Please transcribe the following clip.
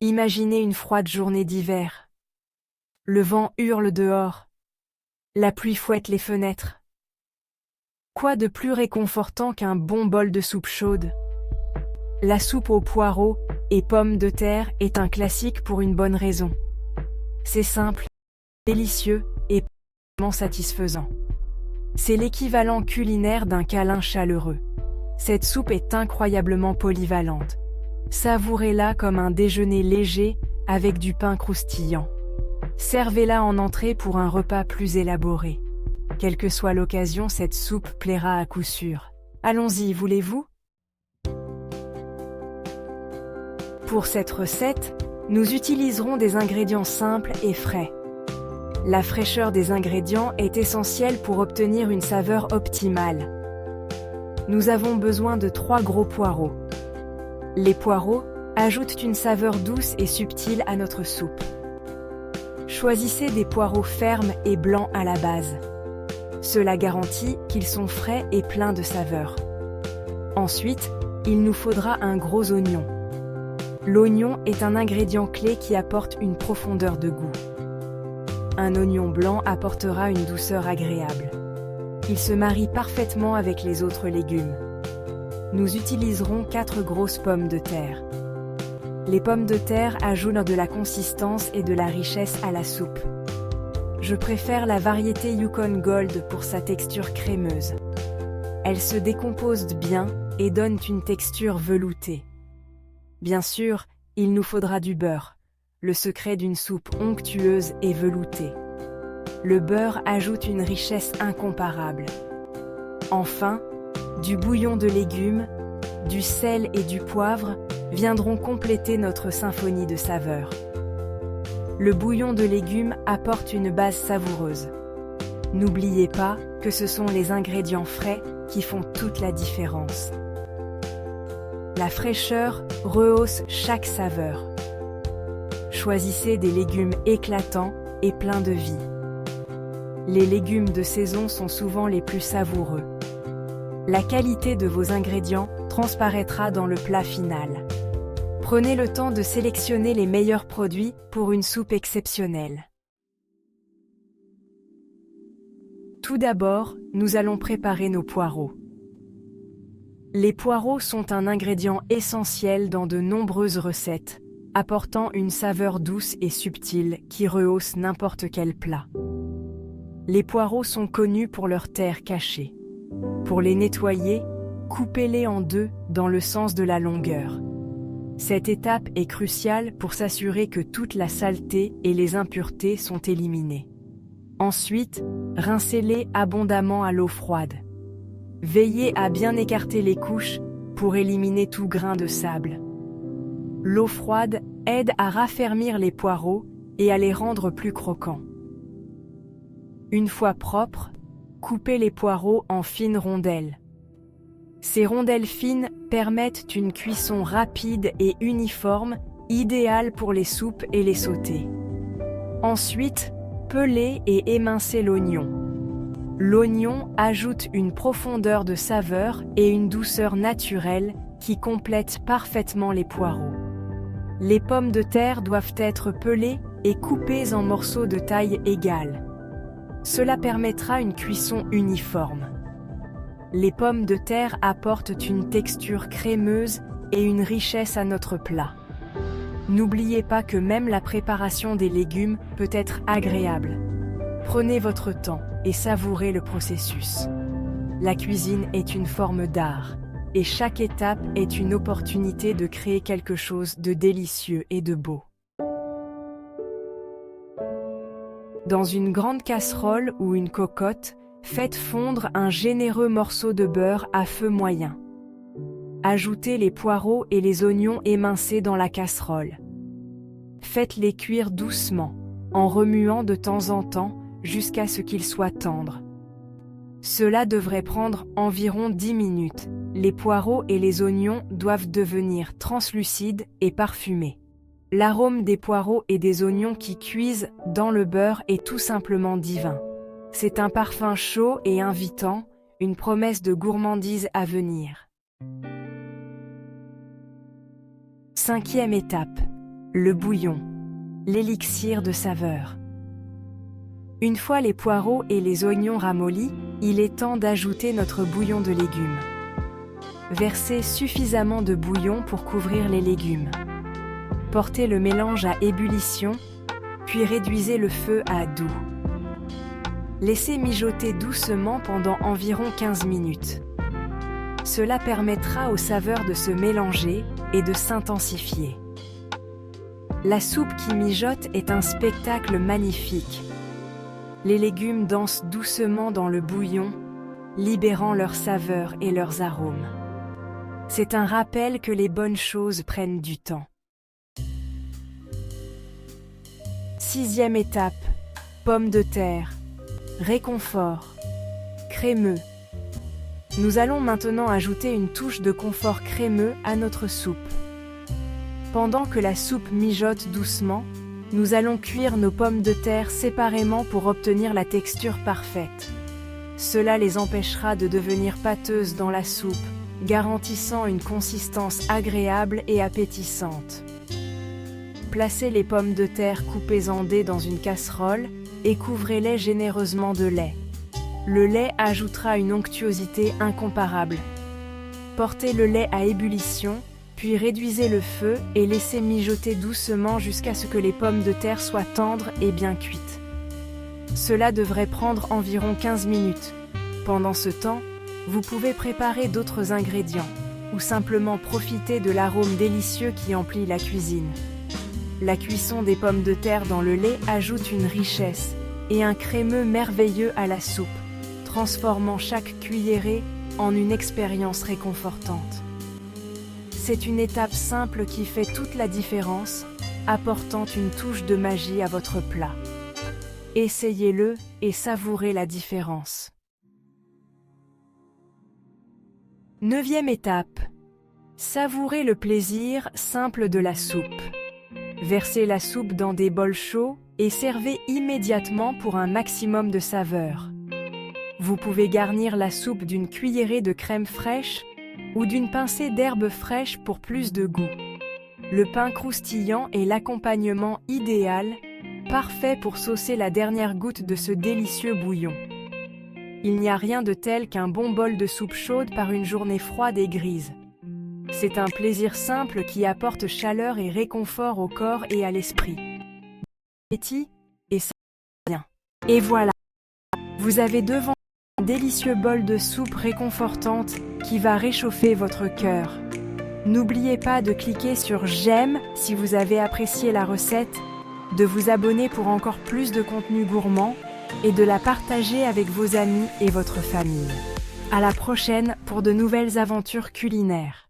Imaginez une froide journée d'hiver. Le vent hurle dehors. La pluie fouette les fenêtres. Quoi de plus réconfortant qu'un bon bol de soupe chaude? La soupe aux poireaux et pommes de terre est un classique pour une bonne raison. C'est simple, délicieux et particulièrement satisfaisant. C'est l'équivalent culinaire d'un câlin chaleureux. Cette soupe est incroyablement polyvalente. Savourez-la comme un déjeuner léger avec du pain croustillant. Servez-la en entrée pour un repas plus élaboré. Quelle que soit l'occasion, cette soupe plaira à coup sûr. Allons-y, voulez-vous? Pour cette recette, nous utiliserons des ingrédients simples et frais. La fraîcheur des ingrédients est essentielle pour obtenir une saveur optimale. Nous avons besoin de 3 gros poireaux. Les poireaux ajoutent une saveur douce et subtile à notre soupe. Choisissez des poireaux fermes et blancs à la base. Cela garantit qu'ils sont frais et pleins de saveur. Ensuite, il nous faudra un gros oignon. L'oignon est un ingrédient clé qui apporte une profondeur de goût. Un oignon blanc apportera une douceur agréable. Il se marie parfaitement avec les autres légumes. Nous utiliserons 4 grosses pommes de terre. Les pommes de terre ajoutent de la consistance et de la richesse à la soupe. Je préfère la variété Yukon Gold pour sa texture crémeuse. Elles se décomposent bien et donnent une texture veloutée. Bien sûr, il nous faudra du beurre, le secret d'une soupe onctueuse et veloutée. Le beurre ajoute une richesse incomparable. Enfin, du bouillon de légumes, du sel et du poivre viendront compléter notre symphonie de saveurs. Le bouillon de légumes apporte une base savoureuse. N'oubliez pas que ce sont les ingrédients frais qui font toute la différence. La fraîcheur rehausse chaque saveur. Choisissez des légumes éclatants et pleins de vie. Les légumes de saison sont souvent les plus savoureux. La qualité de vos ingrédients transparaîtra dans le plat final. Prenez le temps de sélectionner les meilleurs produits pour une soupe exceptionnelle. Tout d'abord, nous allons préparer nos poireaux. Les poireaux sont un ingrédient essentiel dans de nombreuses recettes, apportant une saveur douce et subtile qui rehausse n'importe quel plat. Les poireaux sont connus pour leur terre cachée. Pour les nettoyer, coupez-les en 2 dans le sens de la longueur. Cette étape est cruciale pour s'assurer que toute la saleté et les impuretés sont éliminées. Ensuite, rincez-les abondamment à l'eau froide. Veillez à bien écarter les couches pour éliminer tout grain de sable. L'eau froide aide à raffermir les poireaux et à les rendre plus croquants. Une fois propres, coupez les poireaux en fines rondelles. Ces rondelles fines permettent une cuisson rapide et uniforme, idéale pour les soupes et les sautés. Ensuite, pelez et émincez l'oignon. L'oignon ajoute une profondeur de saveur et une douceur naturelle qui complètent parfaitement les poireaux. Les pommes de terre doivent être pelées et coupées en morceaux de taille égale. Cela permettra une cuisson uniforme. Les pommes de terre apportent une texture crémeuse et une richesse à notre plat. N'oubliez pas que même la préparation des légumes peut être agréable. Prenez votre temps et savourez le processus. La cuisine est une forme d'art, et chaque étape est une opportunité de créer quelque chose de délicieux et de beau. Dans une grande casserole ou une cocotte, faites fondre un généreux morceau de beurre à feu moyen. Ajoutez les poireaux et les oignons émincés dans la casserole. Faites-les cuire doucement, en remuant de temps en temps jusqu'à ce qu'ils soient tendres. Cela devrait prendre environ 10 minutes. Les poireaux et les oignons doivent devenir translucides et parfumés. L'arôme des poireaux et des oignons qui cuisent dans le beurre est tout simplement divin. C'est un parfum chaud et invitant, une promesse de gourmandise à venir. 5e étape, le bouillon, l'élixir de saveur. Une fois les poireaux et les oignons ramollis, il est temps d'ajouter notre bouillon de légumes. Versez suffisamment de bouillon pour couvrir les légumes. Portez le mélange à ébullition, puis réduisez le feu à doux. Laissez mijoter doucement pendant environ 15 minutes. Cela permettra aux saveurs de se mélanger et de s'intensifier. La soupe qui mijote est un spectacle magnifique. Les légumes dansent doucement dans le bouillon, libérant leurs saveurs et leurs arômes. C'est un rappel que les bonnes choses prennent du temps. 6e étape, pommes de terre, réconfort, crémeux. Nous allons maintenant ajouter une touche de confort crémeux à notre soupe. Pendant que la soupe mijote doucement, nous allons cuire nos pommes de terre séparément pour obtenir la texture parfaite. Cela les empêchera de devenir pâteuses dans la soupe, garantissant une consistance agréable et appétissante. Placez les pommes de terre coupées en dés dans une casserole et couvrez-les généreusement de lait. Le lait ajoutera une onctuosité incomparable. Portez le lait à ébullition, puis réduisez le feu et laissez mijoter doucement jusqu'à ce que les pommes de terre soient tendres et bien cuites. Cela devrait prendre environ 15 minutes. Pendant ce temps, vous pouvez préparer d'autres ingrédients ou simplement profiter de l'arôme délicieux qui emplit la cuisine. La cuisson des pommes de terre dans le lait ajoute une richesse et un crémeux merveilleux à la soupe, transformant chaque cuillerée en une expérience réconfortante. C'est une étape simple qui fait toute la différence, apportant une touche de magie à votre plat. Essayez-le et savourez la différence. 9e étape. Savourez le plaisir simple de la soupe. Versez la soupe dans des bols chauds et servez immédiatement pour un maximum de saveur. Vous pouvez garnir la soupe d'une cuillerée de crème fraîche ou d'une pincée d'herbes fraîches pour plus de goût. Le pain croustillant est l'accompagnement idéal, parfait pour saucer la dernière goutte de ce délicieux bouillon. Il n'y a rien de tel qu'un bon bol de soupe chaude par une journée froide et grise. C'est un plaisir simple qui apporte chaleur et réconfort au corps et à l'esprit. Appétit et ça bien. Et voilà, vous avez devant vous un délicieux bol de soupe réconfortante qui va réchauffer votre cœur. N'oubliez pas de cliquer sur j'aime si vous avez apprécié la recette, de vous abonner pour encore plus de contenu gourmand et de la partager avec vos amis et votre famille. À la prochaine pour de nouvelles aventures culinaires.